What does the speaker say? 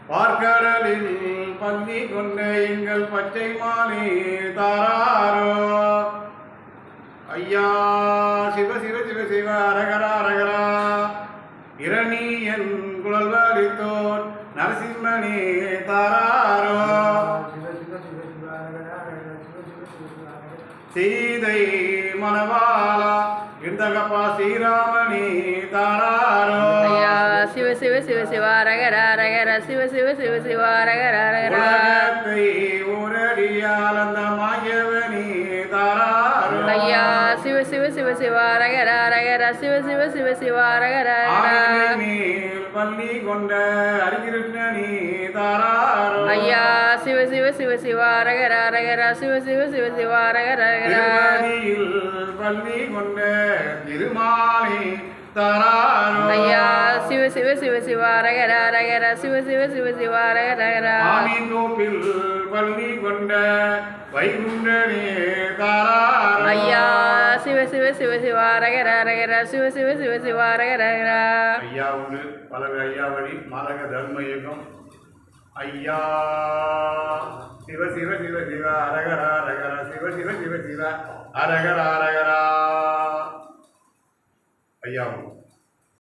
பார்க்கடலில் பள்ளி கொண்ட எங்கள் பச்சை மானே தாராரோ ஐயா சிவ சிவ சிவ சிவ அரகரா அரகரா இரணி என் குழல் வலித்தோர் நரசிம்மனே தாராரோ சீதை மணவாளா இந்தகப்பா ஸ்ரீராமனே தாராரோ சிவ சிவ சிவ சிவா ரகர ரகர சிவ சிவ சிவ சிவா ரகர ரகர உலகத்தை ஊரடியால் அந்த மாயவனே தாராரோ ஐயா சிவ சிவ சிவ சிவா ரகர ரகர சிவ சிவ சிவ சிவா ரகர மேல் பள்ளி கொண்ட ஹரிகிருஷ்ணனே தாராரோ ஐயா சிவ சிவ சிவ சிவா ரகர ரகர சிவ சிவ சிவ சிவா ரகர ரகர பள்ளி கொண்ட திருமாலே தாராரோ ஐயா சிவ சிவ சிவ சிவா ரகர ரகர சிவ சிவ சிவ சிவா ரகர ரகர ஆனிந்தோப்பில் பள்ளி கொண்ட வைகுண்டனே தாராரோ ஐயா சிவ சிவ சிவ சிவா ரகர ரகர சிவ சிவ சிவ சிவா ரகர ரகர ஐயா உண்டு பலக ஐயா வழி மலக தர்ம இயக்கம் ஐயா சிவ சிவ சிவ சிவ அரகர அரகர சிவ சிவ சிவ சிவ அரகர அரகரா ஐயா